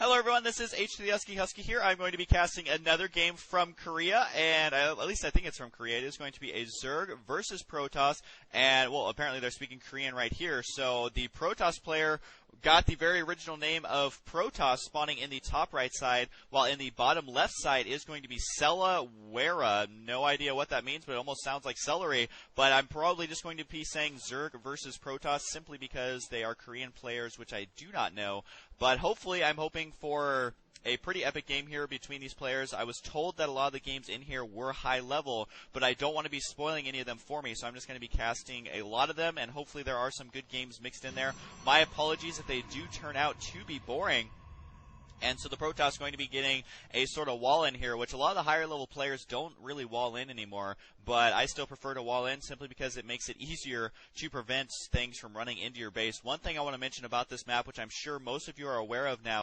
Hello everyone, this is H to the Husky here. I'm going to be casting another game from Korea, and at least I think it's from Korea. It is going to be a Zerg versus Protoss, and well, apparently they're speaking Korean right here. So the Protoss player got the very original name of Protoss spawning in the top right side, while in the bottom left side is going to be CellaWeRRa. No idea what that means, but it almost sounds like celery. But I'm probably just going to be saying Zerg versus Protoss simply because they are Korean players, which I do not know. But hopefully, I'm hoping for a pretty epic game here between these players. I was told that a lot of the games in here were high level, but I don't want to be spoiling any of them for me, so I'm just going to be casting a lot of them, and hopefully there are some good games mixed in there. My apologies if they do turn out to be boring. And so the Protoss is going to be getting a sort of wall in here, which a lot of the higher level players don't really wall in anymore. But I still prefer to wall in simply because it makes it easier to prevent things from running into your base. One thing I want to mention about this map, which I'm sure most of you are aware of now,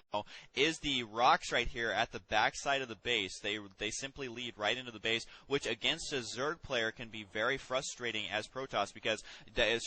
is the rocks right here at the back side of the base. They simply lead right into the base, which against a Zerg player can be very frustrating as Protoss, because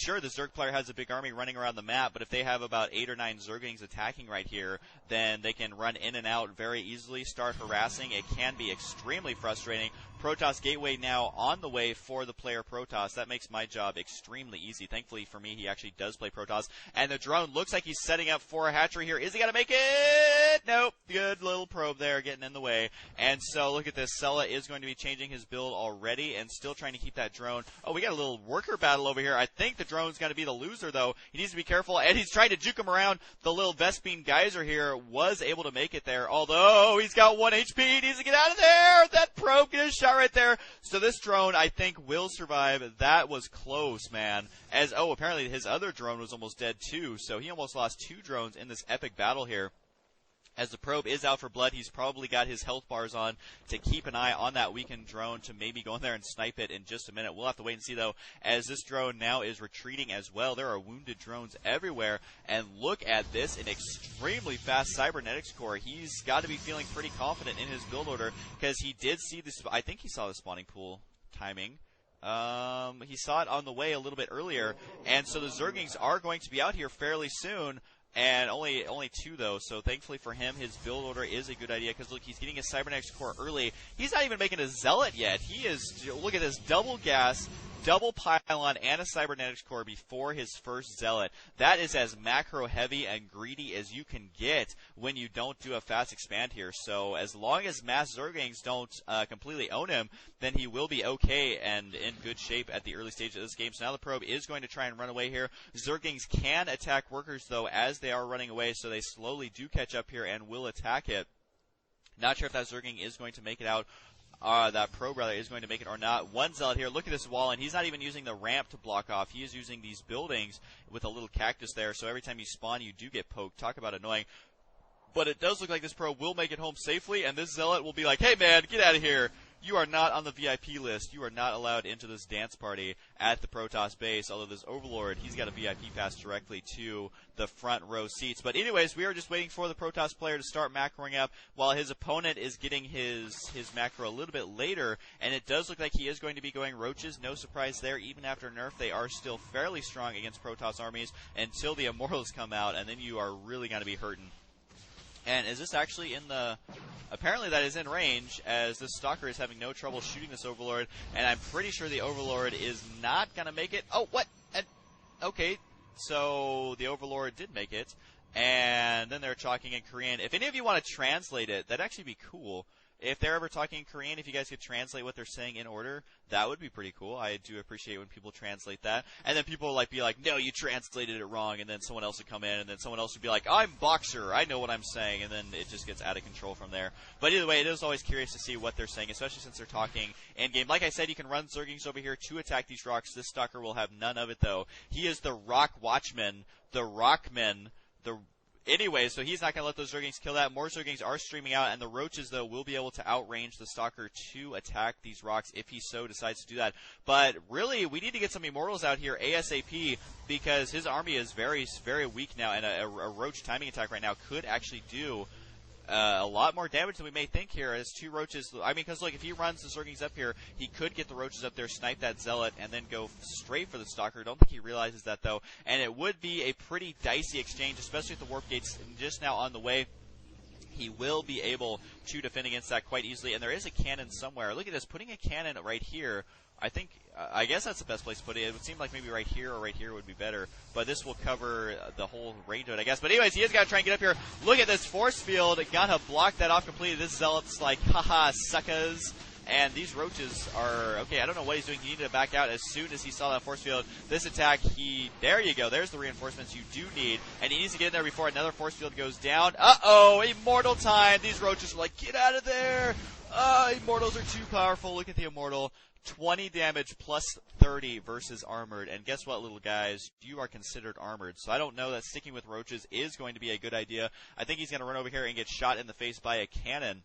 sure, the Zerg player has a big army running around the map, but if they have about 8 or 9 Zerglings attacking right here, then they can run in and out very easily, start harassing. It can be extremely frustrating. Protoss Gateway now on the way for the player Protoss. That makes my job extremely easy. Thankfully for me, he actually does play Protoss. And the drone looks like he's setting up for a hatchery here. Is he going to make it? Nope. Good little probe there getting in the way. And so look at this. Cella is going to be changing his build already and still trying to keep that drone. Oh, we got a little worker battle over here. I think the drone's going to be the loser, though. He needs to be careful, and he's trying to juke him around. The little Vespine geyser here was able to make it there, although he's got 1 HP. He needs to get out of there. That probe gets shot right there. So this drone, I think, will survive. That was close, man. Apparently his other drone was almost dead, too. So he almost lost 2 drones in this epic battle here. As the probe is out for blood, he's probably got his health bars on to keep an eye on that weakened drone to maybe go in there and snipe it in just a minute. We'll have to wait and see, though, as this drone now is retreating as well. There are wounded drones everywhere. And look at this, an extremely fast cybernetics core. He's got to be feeling pretty confident in his build order because he did see this. I think he saw the spawning pool timing. He saw it on the way a little bit earlier. And so the Zerglings are going to be out here fairly soon. And only 2, though, so thankfully for him, his build order is a good idea, because, look, he's getting his Cybernetics core early. He's not even making a Zealot yet. He is, look at this, double gas, double pylon, and a Cybernetics core before his first Zealot. That is as macro-heavy and greedy as you can get when you don't do a fast expand here. So as long as mass Zerglings don't completely own him, then he will be okay and in good shape at the early stage of this game. So now the probe is going to try and run away here. Zerglings can attack workers, though, as they are running away, so they slowly do catch up here and will attack it. Not sure if that Zergling is going to make it out. That probe, rather, is going to make it or not. One Zealot here. Look at this wall, and he's not even using the ramp to block off. He is using these buildings with a little cactus there, so every time you spawn, you do get poked. Talk about annoying. But it does look like this probe will make it home safely, and this Zealot will be like, hey, man, get out of here. You are not on the VIP list. You are not allowed into this dance party at the Protoss base, although this Overlord, he's got a VIP pass directly to the front row seats. But anyways, we are just waiting for the Protoss player to start macroing up while his opponent is getting his macro a little bit later, and it does look like he is going to be going roaches. No surprise there. Even after nerf, they are still fairly strong against Protoss armies until the Immortals come out, and then you are really going to be hurting. And is this actually in the... Apparently that is in range, as this Stalker is having no trouble shooting this Overlord, and I'm pretty sure the Overlord is not going to make it. Oh, what? Okay, so the Overlord did make it, and then they're talking in Korean. If any of you want to translate it, that'd actually be cool. If they're ever talking in Korean, if you guys could translate what they're saying in order, that would be pretty cool. I do appreciate when people translate that. And then people will be like, no, you translated it wrong. And then someone else would come in, and then someone else would be like, I'm Boxer. I know what I'm saying. And then it just gets out of control from there. But either way, it is always curious to see what they're saying, especially since they're talking in-game. Like I said, you can run Zerglings over here to attack these rocks. This Stalker will have none of it, though. He is the Rock Watchman, the Rockman, Anyway, so he's not going to let those Zerglings kill that. More Zerglings are streaming out, and the Roaches, though, will be able to outrange the Stalker to attack these rocks if he so decides to do that. But really, we need to get some Immortals out here ASAP because his army is very, very weak now, and a Roach timing attack right now could actually do a lot more damage than we may think here as 2 Roaches. I mean, because look, if he runs the Zerglings up here, he could get the Roaches up there, snipe that Zealot, and then go straight for the Stalker. Don't think he realizes that, though. And it would be a pretty dicey exchange, especially with the Warp Gates just now on the way. he will be able to defend against that quite easily. And there is a cannon somewhere. Look at this, putting a cannon right here. I guess that's the best place to put it. It would seem like maybe right here or right here would be better. But this will cover the whole range of it, I guess. But anyways, he is going to try and get up here. Look at this force field. Gonna block that off completely. This Zealot's like, haha, suckers. And these roaches are, okay, I don't know what he's doing. He needed to back out as soon as he saw that force field. This attack, there you go. There's the reinforcements you do need. And he needs to get in there before another force field goes down. Uh-oh, Immortal time. These roaches are like, get out of there. Immortals are too powerful. Look at the Immortal. 20 damage plus 30 versus armored. And guess what, little guys? You are considered armored. So I don't know that sticking with roaches is going to be a good idea. I think he's going to run over here and get shot in the face by a cannon.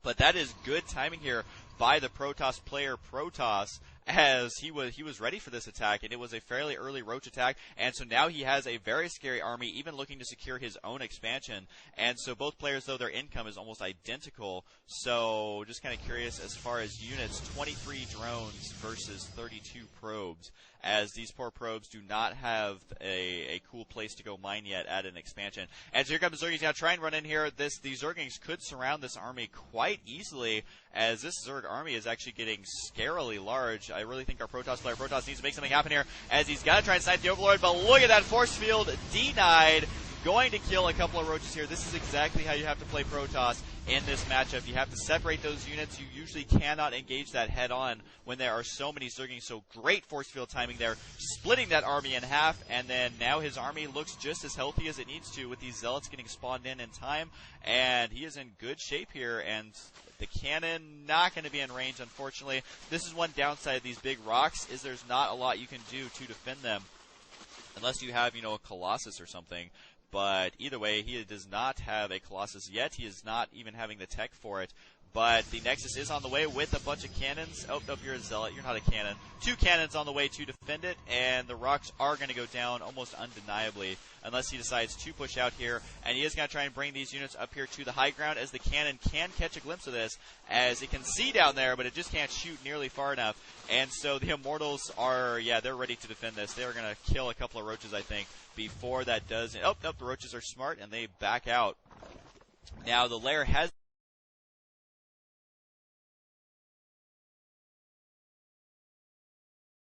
But that is good timing here by the Protoss player Protoss, as he was ready for this attack, and it was a fairly early roach attack, and so now he has a very scary army, even looking to secure his own expansion. And so both players, though, their income is almost identical. So just kind of curious as far as units, 23 drones versus 32 probes, as these poor probes do not have a cool place to go mine yet at an expansion. And so here comes the Zerglings. Now try and run in here. The Zerglings could surround this army quite easily, as this Zerg army is actually getting scarily large. I really think our Protoss player Protoss needs to make something happen here, as he's got to try and snipe the Overlord, but look at that force field denied. Going to kill a couple of roaches here. This is exactly how you have to play Protoss in this matchup. You have to separate those units. You usually cannot engage that head on when there are so many Zerglings. So great force field timing there, splitting that army in half, and then now his army looks just as healthy as it needs to, with these Zealots getting spawned in time, and he is in good shape here. And the cannon not going to be in range, unfortunately. This is one downside of these big rocks, is there's not a lot you can do to defend them, unless you have, a Colossus or something. But either way, he does not have a Colossus yet. He is not even having the tech for it. But the Nexus is on the way with a bunch of cannons. Oh, nope, you're a Zealot. You're not a cannon. 2 cannons on the way to defend it, and the rocks are going to go down almost undeniably, unless he decides to push out here. And he is going to try and bring these units up here to the high ground, as the cannon can catch a glimpse of this, as it can see down there, but it just can't shoot nearly far enough. And so the Immortals are, they're ready to defend this. They're going to kill a couple of roaches, I think, before that does. Oh, nope, the roaches are smart, and they back out. Now, the lair has